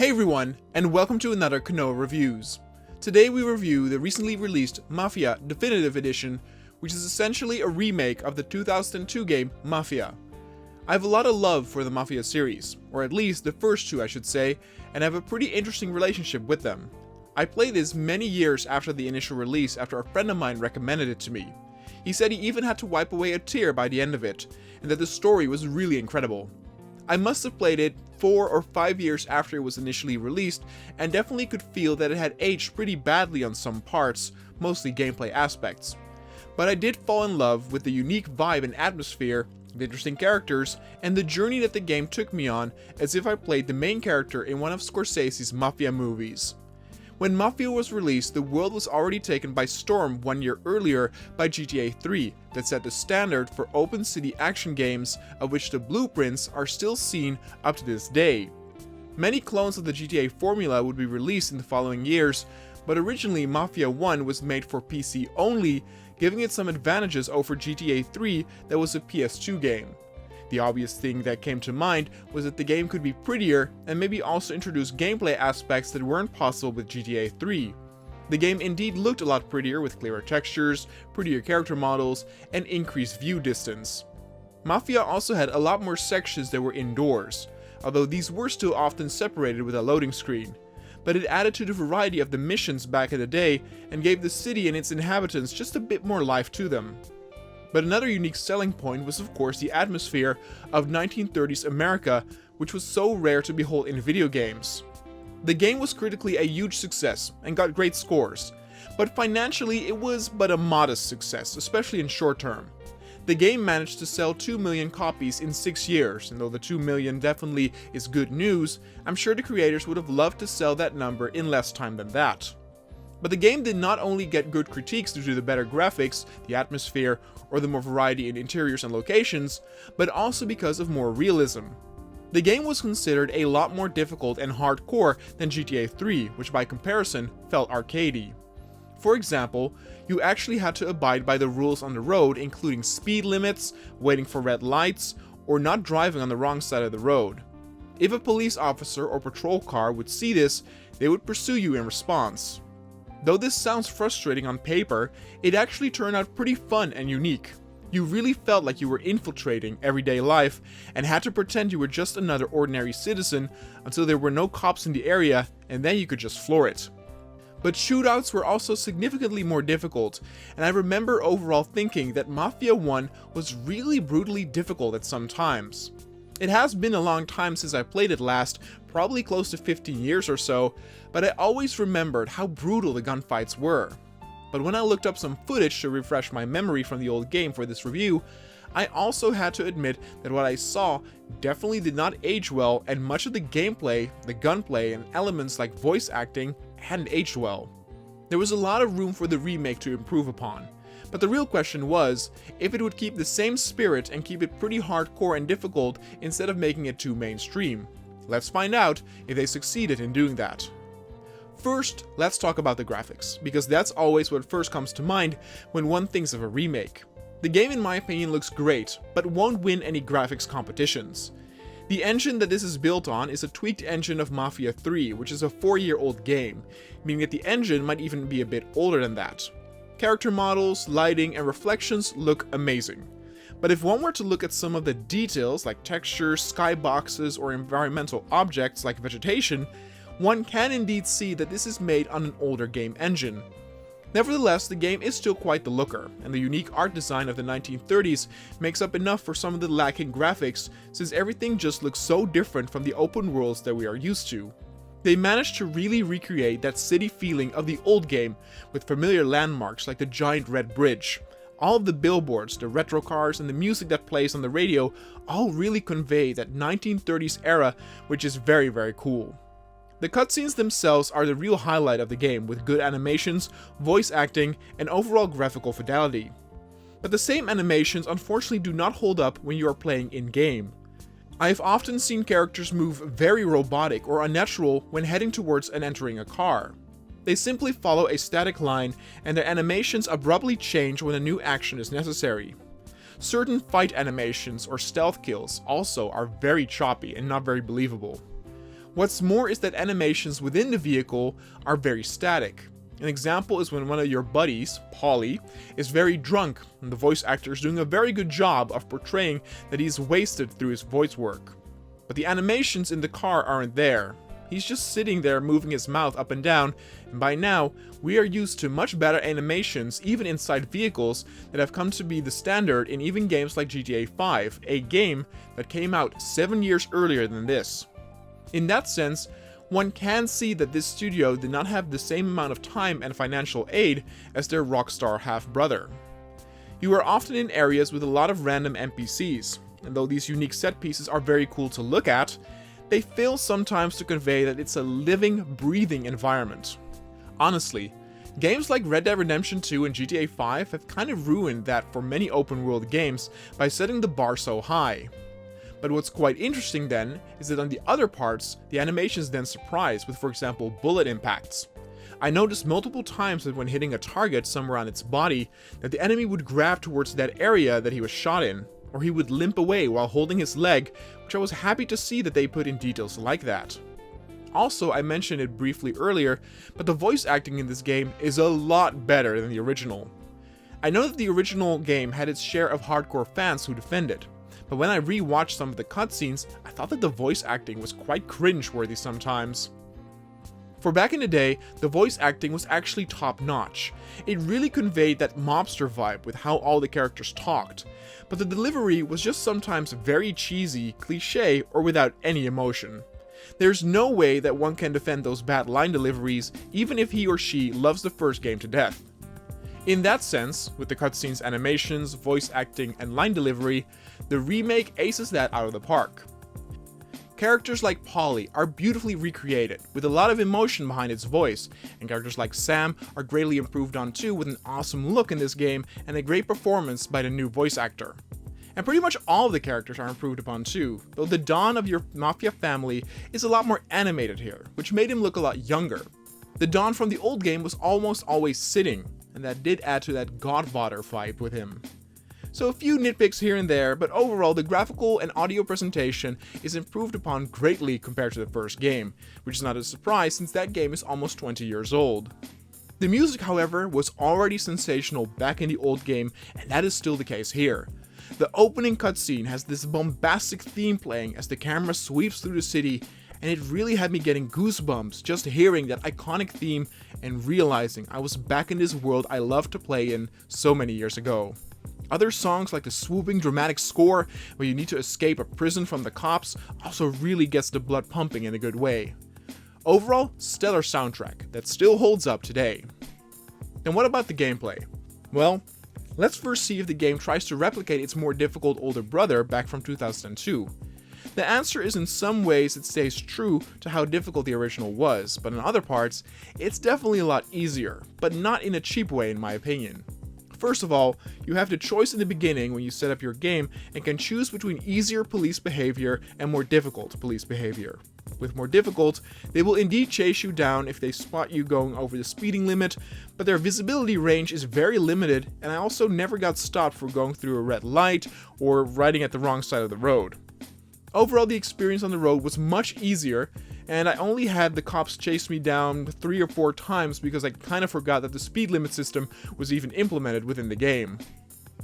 Hey everyone, and welcome to another Kanoa Reviews. Today we review the recently released Mafia Definitive Edition, which is essentially a remake of the 2002 game Mafia. I have a lot of love for the Mafia series, or at least the first two I should say, and have a pretty interesting relationship with them. I played this many years after the initial release after a friend of mine recommended it to me. He said he even had to wipe away a tear by the end of it, and that the story was really incredible. I must have played it 4 or 5 years after it was initially released, and definitely could feel that it had aged pretty badly on some parts, mostly gameplay aspects. But I did fall in love with the unique vibe and atmosphere, the interesting characters, and the journey that the game took me on as if I played the main character in one of Scorsese's Mafia movies. When Mafia was released, the world was already taken by storm 1 year earlier by GTA 3 that set the standard for open city action games, of which the blueprints are still seen up to this day. Many clones of the GTA formula would be released in the following years, but originally Mafia 1 was made for PC only, giving it some advantages over GTA 3 that was a PS2 game. The obvious thing that came to mind was that the game could be prettier and maybe also introduce gameplay aspects that weren't possible with GTA 3. The game indeed looked a lot prettier with clearer textures, prettier character models, and increased view distance. Mafia also had a lot more sections that were indoors, although these were still often separated with a loading screen. But it added to the variety of the missions back in the day and gave the city and its inhabitants just a bit more life to them. But another unique selling point was of course the atmosphere of 1930s America, which was so rare to behold in video games. The game was critically a huge success and got great scores, but financially it was but a modest success, especially in short term. The game managed to sell 2 million copies in 6 years, and though the 2 million definitely is good news, I'm sure the creators would have loved to sell that number in less time than that. But the game did not only get good critiques due to the better graphics, the atmosphere, or the more variety in interiors and locations, but also because of more realism. The game was considered a lot more difficult and hardcore than GTA 3, which by comparison felt arcadey. For example, you actually had to abide by the rules on the road, including speed limits, waiting for red lights, or not driving on the wrong side of the road. If a police officer or patrol car would see this, they would pursue you in response. Though this sounds frustrating on paper, it actually turned out pretty fun and unique. You really felt like you were infiltrating everyday life and had to pretend you were just another ordinary citizen until there were no cops in the area, and then you could just floor it. But shootouts were also significantly more difficult, and I remember overall thinking that Mafia 1 was really brutally difficult at some times. It has been a long time since I played it last, probably close to 15 years or so, but I always remembered how brutal the gunfights were. But when I looked up some footage to refresh my memory from the old game for this review, I also had to admit that what I saw definitely did not age well, and much of the gameplay, the gunplay, and elements like voice acting hadn't aged well. There was a lot of room for the remake to improve upon. But the real question was if it would keep the same spirit and keep it pretty hardcore and difficult instead of making it too mainstream. Let's find out if they succeeded in doing that. First, let's talk about the graphics, because that's always what first comes to mind when one thinks of a remake. The game in my opinion looks great, but won't win any graphics competitions. The engine that this is built on is a tweaked engine of Mafia 3, which is a 4-year-old game, meaning that the engine might even be a bit older than that. Character models, lighting, and reflections look amazing. But if one were to look at some of the details like textures, skyboxes, or environmental objects like vegetation, one can indeed see that this is made on an older game engine. Nevertheless, the game is still quite the looker, and the unique art design of the 1930s makes up enough for some of the lacking graphics, since everything just looks so different from the open worlds that we are used to. They managed to really recreate that city feeling of the old game, with familiar landmarks like the giant red bridge. All of the billboards, the retro cars, and the music that plays on the radio all really convey that 1930s era, which is very, very cool. The cutscenes themselves are the real highlight of the game, with good animations, voice acting, and overall graphical fidelity. But the same animations unfortunately do not hold up when you are playing in-game. I have often seen characters move very robotic or unnatural when heading towards and entering a car. They simply follow a static line, and their animations abruptly change when a new action is necessary. Certain fight animations or stealth kills also are very choppy and not very believable. What's more is that animations within the vehicle are very static. An example is when one of your buddies, Polly, is very drunk, and the voice actor is doing a very good job of portraying that he's wasted through his voice work. But the animations in the car aren't there. He's just sitting there moving his mouth up and down, and by now, we are used to much better animations even inside vehicles that have come to be the standard in even games like GTA 5, a game that came out 7 years earlier than this. In that sense, one can see that this studio did not have the same amount of time and financial aid as their Rockstar half-brother. You are often in areas with a lot of random NPCs, and though these unique set pieces are very cool to look at, they fail sometimes to convey that it's a living, breathing environment. Honestly, games like Red Dead Redemption 2 and GTA 5 have kind of ruined that for many open world games by setting the bar so high. But what's quite interesting then is that on the other parts, the animations then surprise with, for example, bullet impacts. I noticed multiple times that when hitting a target somewhere on its body, that the enemy would grab towards that area that he was shot in, or he would limp away while holding his leg, which I was happy to see that they put in details like that. Also, I mentioned it briefly earlier, but the voice acting in this game is a lot better than the original. I know that the original game had its share of hardcore fans who defend it, but when I re-watched some of the cutscenes, I thought that the voice acting was quite cringe-worthy sometimes. For back in the day, the voice acting was actually top-notch. It really conveyed that mobster vibe with how all the characters talked, but the delivery was just sometimes very cheesy, cliché, or without any emotion. There's no way that one can defend those bad line deliveries, even if he or she loves the first game to death. In that sense, with the cutscenes, animations, voice acting, and line delivery, the remake aces that out of the park. Characters like Polly are beautifully recreated, with a lot of emotion behind its voice, and characters like Sam are greatly improved on too, with an awesome look in this game and a great performance by the new voice actor. And pretty much all of the characters are improved upon too, though the Don of your Mafia family is a lot more animated here, which made him look a lot younger. The Don from the old game was almost always sitting, and that did add to that Godfather vibe with him. So a few nitpicks here and there, but overall the graphical and audio presentation is improved upon greatly compared to the first game, which is not a surprise since that game is almost 20 years old. The music, however, was already sensational back in the old game, and that is still the case here. The opening cutscene has this bombastic theme playing as the camera sweeps through the city, and it really had me getting goosebumps just hearing that iconic theme and realizing I was back in this world I loved to play in so many years ago. Other songs like the swooping dramatic score where you need to escape a prison from the cops also really gets the blood pumping in a good way. Overall, stellar soundtrack that still holds up today. Then what about the gameplay? Well, let's first see if the game tries to replicate its more difficult older brother back from 2002. The answer is in some ways it stays true to how difficult the original was, but in other parts, it's definitely a lot easier, but not in a cheap way in my opinion. First of all, you have the choice in the beginning when you set up your game and can choose between easier police behavior and more difficult police behavior. With more difficult, they will indeed chase you down if they spot you going over the speeding limit, but their visibility range is very limited, and I also never got stopped for going through a red light or riding at the wrong side of the road. Overall, the experience on the road was much easier, and I only had the cops chase me down 3 or 4 times because I kind of forgot that the speed limit system was even implemented within the game.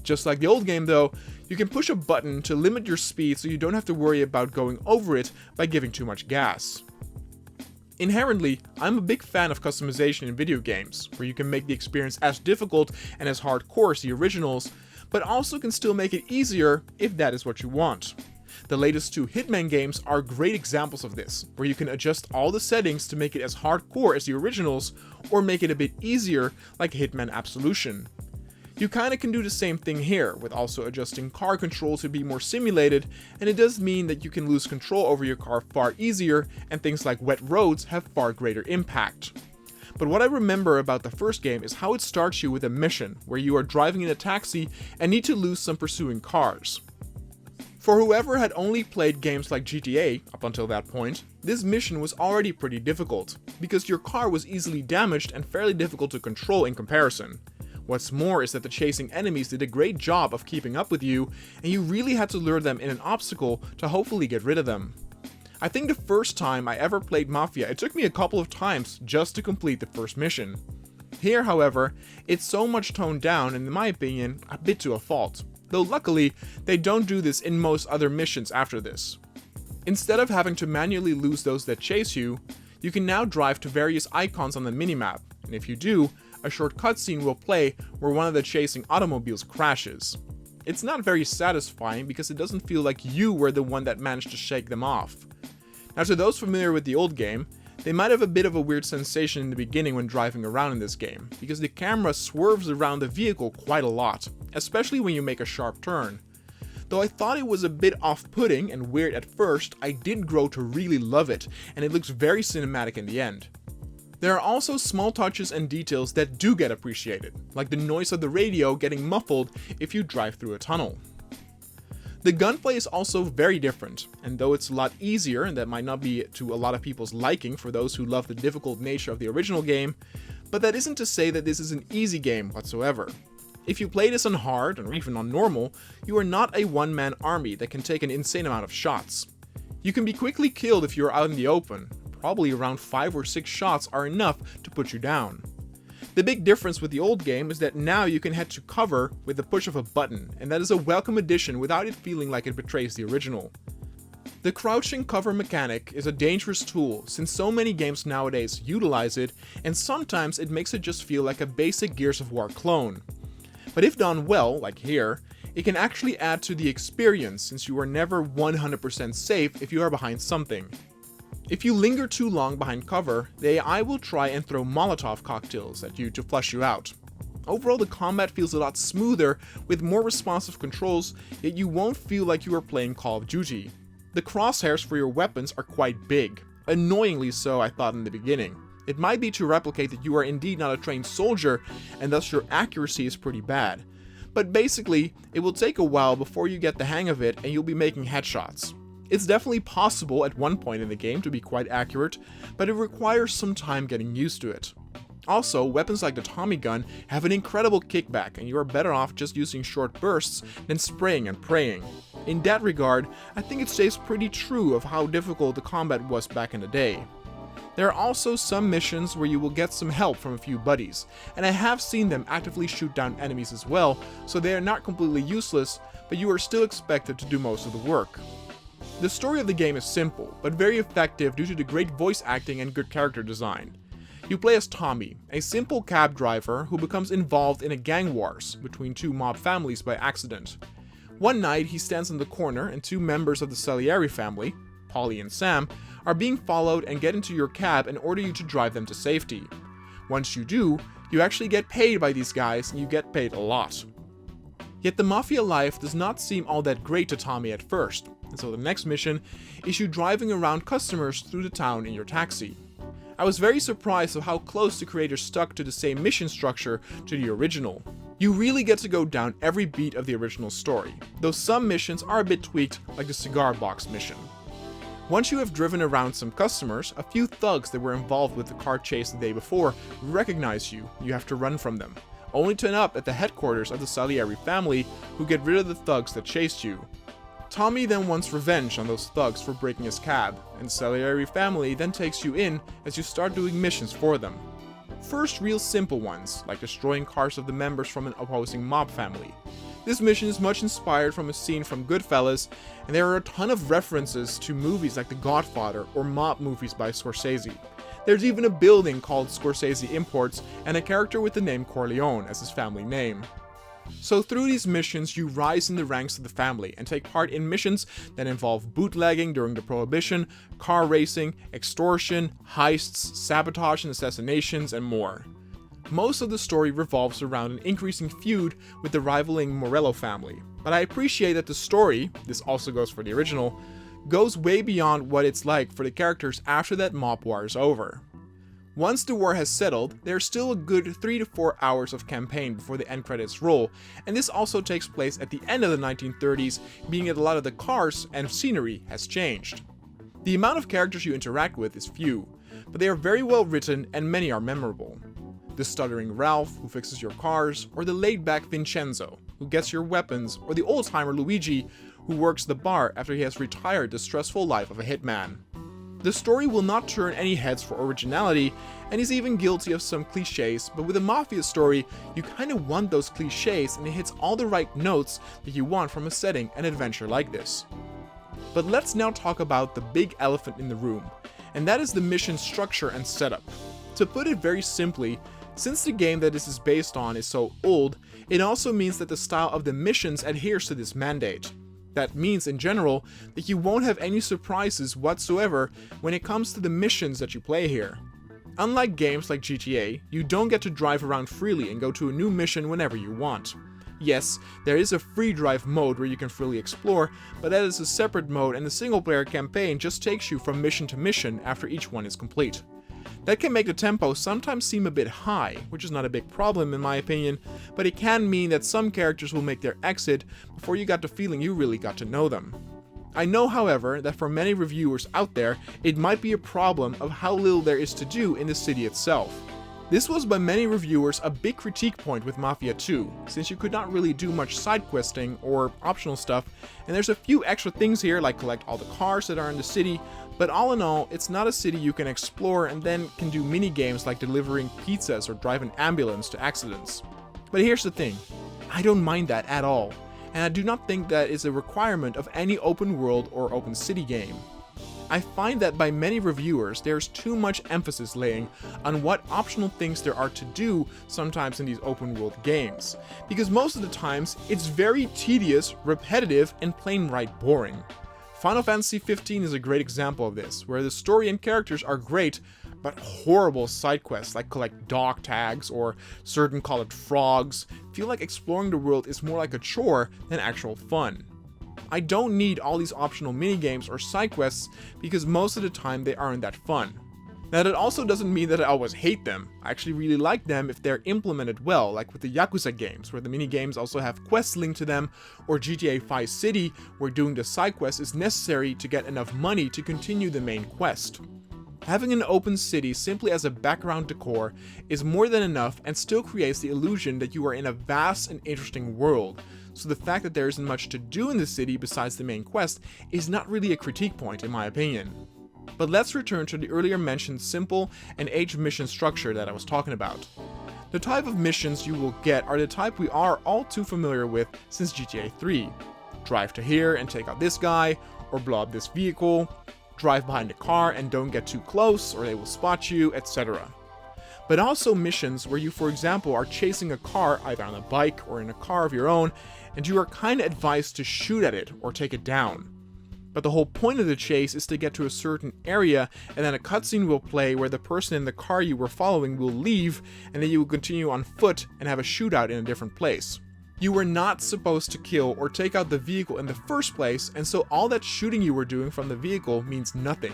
Just like the old game though, you can push a button to limit your speed so you don't have to worry about going over it by giving too much gas. Inherently, I'm a big fan of customization in video games, where you can make the experience as difficult and as hardcore as the originals, but also can still make it easier if that is what you want. The latest 2 Hitman games are great examples of this, where you can adjust all the settings to make it as hardcore as the originals, or make it a bit easier like Hitman Absolution. You kinda can do the same thing here, with also adjusting car control to be more simulated, and it does mean that you can lose control over your car far easier, and things like wet roads have far greater impact. But what I remember about the first game is how it starts you with a mission, where you are driving in a taxi and need to lose some pursuing cars. For whoever had only played games like GTA up until that point, this mission was already pretty difficult, because your car was easily damaged and fairly difficult to control in comparison. What's more is that the chasing enemies did a great job of keeping up with you, and you really had to lure them in an obstacle to hopefully get rid of them. I think the first time I ever played Mafia, it took me a couple of times just to complete the first mission. Here, however, it's so much toned down and in my opinion, a bit to a fault. Though luckily, they don't do this in most other missions after this. Instead of having to manually lose those that chase you, you can now drive to various icons on the minimap, and if you do, a short cutscene will play where one of the chasing automobiles crashes. It's not very satisfying because it doesn't feel like you were the one that managed to shake them off. Now, to those familiar with the old game, they might have a bit of a weird sensation in the beginning when driving around in this game, because the camera swerves around the vehicle quite a lot, especially when you make a sharp turn. Though I thought it was a bit off-putting and weird at first, I did grow to really love it, and it looks very cinematic in the end. There are also small touches and details that do get appreciated, like the noise of the radio getting muffled if you drive through a tunnel. The gunplay is also very different, and though it's a lot easier, and that might not be to a lot of people's liking for those who love the difficult nature of the original game, but that isn't to say that this is an easy game whatsoever. If you play this on hard, or even on normal, you are not a one-man army that can take an insane amount of shots. You can be quickly killed if you are out in the open. Probably around 5 or 6 shots are enough to put you down. The big difference with the old game is that now you can head to cover with the push of a button, and that is a welcome addition without it feeling like it betrays the original. The crouching cover mechanic is a dangerous tool since so many games nowadays utilize it, and sometimes it makes it just feel like a basic Gears of War clone. But if done well, like here, it can actually add to the experience since you are never 100% safe if you are behind something. If you linger too long behind cover, the AI will try and throw Molotov cocktails at you to flush you out. Overall, the combat feels a lot smoother with more responsive controls, yet you won't feel like you are playing Call of Duty. The crosshairs for your weapons are quite big, annoyingly so I thought in the beginning. It might be to replicate that you are indeed not a trained soldier and thus your accuracy is pretty bad. But basically, it will take a while before you get the hang of it and you'll be making headshots. It's definitely possible at one point in the game to be quite accurate, but it requires some time getting used to it. Also, weapons like the Tommy gun have an incredible kickback and you are better off just using short bursts than spraying and praying. In that regard, I think it stays pretty true of how difficult the combat was back in the day. There are also some missions where you will get some help from a few buddies, and I have seen them actively shoot down enemies as well, so they are not completely useless, but you are still expected to do most of the work. The story of the game is simple, but very effective due to the great voice acting and good character design. You play as Tommy, a simple cab driver who becomes involved in a gang wars between 2 mob families by accident. One night he stands on the corner and 2 members of the Salieri family, Polly and Sam, are being followed and get into your cab and order you to drive them to safety. Once you do, you actually get paid by these guys and you get paid a lot. Yet the Mafia life does not seem all that great to Tommy at first, and so the next mission is you driving around customers through the town in your taxi. I was very surprised of how close the creators stuck to the same mission structure to the original. You really get to go down every beat of the original story, though some missions are a bit tweaked, like the cigar box mission. Once you have driven around some customers, a few thugs that were involved with the car chase the day before recognize you. You have to run from them, only to end up at the headquarters of the Salieri family, who get rid of the thugs that chased you. Tommy then wants revenge on those thugs for breaking his cab, and the Salieri family then takes you in as you start doing missions for them. First, real simple ones, like destroying cars of the members from an opposing mob family. This mission is much inspired from a scene from Goodfellas, and there are a ton of references to movies like The Godfather or mob movies by Scorsese. There's even a building called Scorsese Imports and a character with the name Corleone as his family name. So through these missions you rise in the ranks of the family and take part in missions that involve bootlegging during the Prohibition, car racing, extortion, heists, sabotage and assassinations, and more. Most of the story revolves around an increasing feud with the rivaling Morello family, but I appreciate that the story, this also goes for the original, goes way beyond what it's like for the characters after that mob war is over. Once the war has settled, there's still a good 3 to 4 hours of campaign before the end credits roll, and this also takes place at the end of the 1930s, being that a lot of the cars and scenery has changed. The amount of characters you interact with is few, but they are very well written and many are memorable. The stuttering Ralph, who fixes your cars, or the laid-back Vincenzo, who gets your weapons, or the old-timer Luigi, who works the bar after he has retired the stressful life of a hitman. The story will not turn any heads for originality, and is even guilty of some cliches, but with a Mafia story, you kinda want those cliches and it hits all the right notes that you want from a setting and adventure like this. But let's now talk about the big elephant in the room, and that is the mission structure and setup. To put it very simply, since the game that this is based on is so old, it also means that the style of the missions adheres to this mandate. That means, in general, that you won't have any surprises whatsoever when it comes to the missions that you play here. Unlike games like GTA, you don't get to drive around freely and go to a new mission whenever you want. Yes, there is a free drive mode where you can freely explore, but that is a separate mode, and the single player campaign just takes you from mission to mission after each one is complete. That can make the tempo sometimes seem a bit high, which is not a big problem in my opinion, but it can mean that some characters will make their exit before you got the feeling you really got to know them. I know, however, that for many reviewers out there, it might be a problem of how little there is to do in the city itself. This was by many reviewers a big critique point with Mafia 2, since you could not really do much side questing or optional stuff, and there's a few extra things here like collect all the cars that are in the city, but all in all, it's not a city you can explore and then can do mini games like delivering pizzas or drive an ambulance to accidents. But here's the thing, I don't mind that at all, and I do not think that is a requirement of any open world or open city game. I find that by many reviewers, there's too much emphasis laying on what optional things there are to do sometimes in these open world games, because most of the times it's very tedious, repetitive, and plain right boring. Final Fantasy XV is a great example of this, where the story and characters are great, but horrible side quests like collect dog tags or certain colored frogs feel like exploring the world is more like a chore than actual fun. I don't need all these optional minigames or side quests because most of the time they aren't that fun. Now that also doesn't mean that I always hate them. I actually really like them if they're implemented well, like with the Yakuza games, where the minigames also have quests linked to them, or GTA Vice City, where doing the side quest is necessary to get enough money to continue the main quest. Having an open city simply as a background decor is more than enough and still creates the illusion that you are in a vast and interesting world, so the fact that there isn't much to do in the city besides the main quest is not really a critique point in my opinion. But let's return to the earlier mentioned simple and aged mission structure that I was talking about. The type of missions you will get are the type we are all too familiar with since GTA 3. Drive to here and take out this guy, or blow up this vehicle, drive behind a car and don't get too close or they will spot you, etc. But also missions where you, for example, are chasing a car either on a bike or in a car of your own, and you are kinda advised to shoot at it or take it down. But the whole point of the chase is to get to a certain area, and then a cutscene will play where the person in the car you were following will leave, and then you will continue on foot and have a shootout in a different place. You were not supposed to kill or take out the vehicle in the first place, and so all that shooting you were doing from the vehicle means nothing.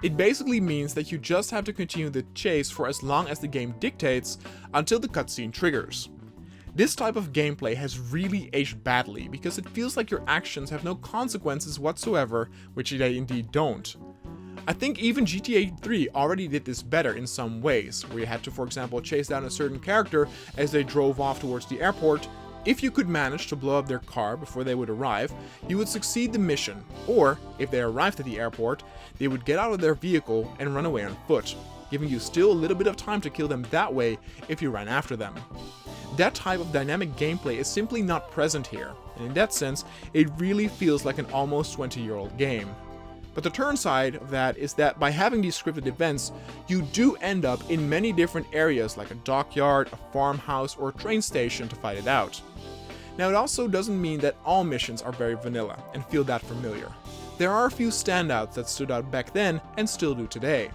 It basically means that you just have to continue the chase for as long as the game dictates until the cutscene triggers. This type of gameplay has really aged badly because it feels like your actions have no consequences whatsoever, which they indeed don't. I think even GTA 3 already did this better in some ways, where you had to, for example, chase down a certain character as they drove off towards the airport. If you could manage to blow up their car before they would arrive, you would succeed the mission, or if they arrived at the airport, they would get out of their vehicle and run away on foot, giving you still a little bit of time to kill them that way if you ran after them. That type of dynamic gameplay is simply not present here, and in that sense, it really feels like an almost 20-year-old game. But the turn side of that is that by having these scripted events, you do end up in many different areas like a dockyard, a farmhouse, or a train station to fight it out. Now it also doesn't mean that all missions are very vanilla and feel that familiar. There are a few standouts that stood out back then and still do today.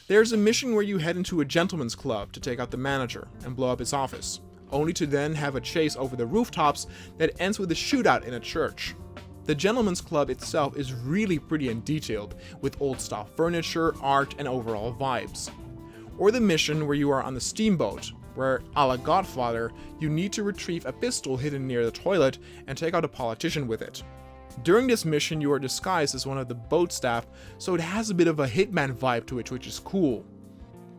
There's a mission where you head into a gentleman's club to take out the manager and blow up his office, only to then have a chase over the rooftops that ends with a shootout in a church. The gentleman's club itself is really pretty and detailed, with old style furniture, art, and overall vibes. Or the mission where you are on the steamboat, where, a la Godfather, you need to retrieve a pistol hidden near the toilet and take out a politician with it. During this mission you are disguised as one of the boat staff, so it has a bit of a Hitman vibe to it, which is cool.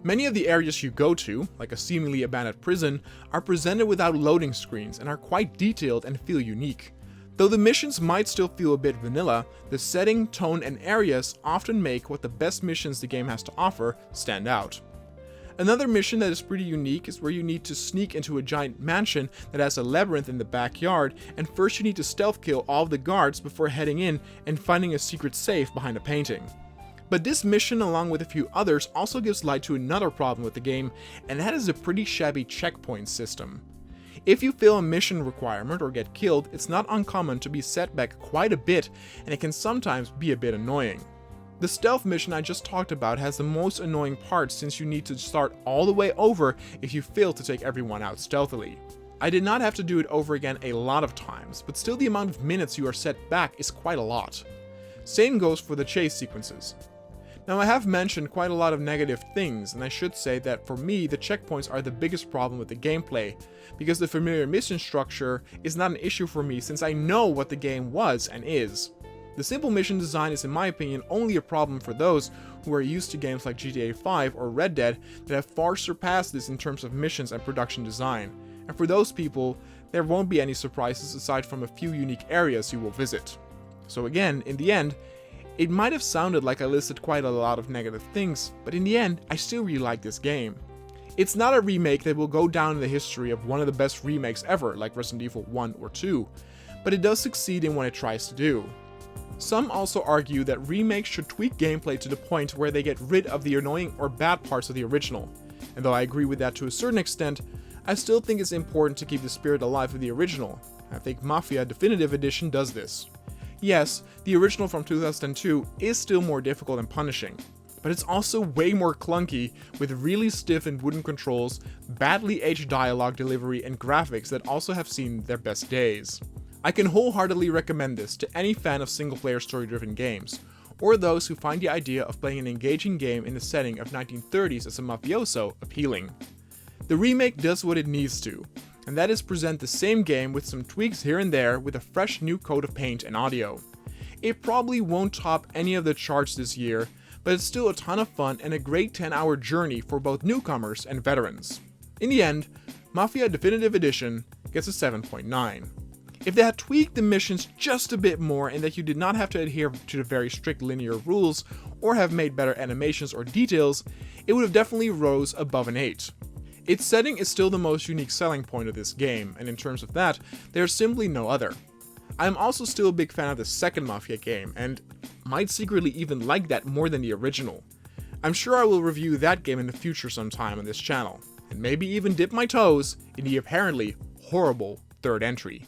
Many of the areas you go to, like a seemingly abandoned prison, are presented without loading screens and are quite detailed and feel unique. Though the missions might still feel a bit vanilla, the setting, tone, and areas often make what the best missions the game has to offer stand out. Another mission that is pretty unique is where you need to sneak into a giant mansion that has a labyrinth in the backyard, and first you need to stealth kill all of the guards before heading in and finding a secret safe behind a painting. But this mission, along with a few others, also gives light to another problem with the game, and that is a pretty shabby checkpoint system. If you fail a mission requirement or get killed, it's not uncommon to be set back quite a bit, and it can sometimes be a bit annoying. The stealth mission I just talked about has the most annoying part, since you need to start all the way over if you fail to take everyone out stealthily. I did not have to do it over again a lot of times, but still the amount of minutes you are set back is quite a lot. Same goes for the chase sequences. Now, I have mentioned quite a lot of negative things, and I should say that for me the checkpoints are the biggest problem with the gameplay, because the familiar mission structure is not an issue for me since I know what the game was and is. The simple mission design is, in my opinion, only a problem for those who are used to games like GTA 5 or Red Dead that have far surpassed this in terms of missions and production design, and for those people, there won't be any surprises aside from a few unique areas you will visit. So again, in the end, it might have sounded like I listed quite a lot of negative things, but in the end, I still really like this game. It's not a remake that will go down in the history of one of the best remakes ever, like Resident Evil 1 or 2, but it does succeed in what it tries to do. Some also argue that remakes should tweak gameplay to the point where they get rid of the annoying or bad parts of the original, and though I agree with that to a certain extent, I still think it's important to keep the spirit alive of the original. I think Mafia Definitive Edition does this. Yes, the original from 2002 is still more difficult and punishing, but it's also way more clunky, with really stiff and wooden controls, badly aged dialogue delivery, and graphics that also have seen their best days. I can wholeheartedly recommend this to any fan of single-player story-driven games, or those who find the idea of playing an engaging game in the setting of 1930s as a mafioso appealing. The remake does what it needs to, and that is present the same game with some tweaks here and there with a fresh new coat of paint and audio. It probably won't top any of the charts this year, but it's still a ton of fun and a great 10-hour journey for both newcomers and veterans. In the end, Mafia Definitive Edition gets a 7.9. If they had tweaked the missions just a bit more and that you did not have to adhere to the very strict linear rules or have made better animations or details, it would have definitely rose above an 8. Its setting is still the most unique selling point of this game, and in terms of that, there's simply no other. I am also still a big fan of the second Mafia game, and might secretly even like that more than the original. I'm sure I will review that game in the future sometime on this channel, and maybe even dip my toes in the apparently horrible third entry.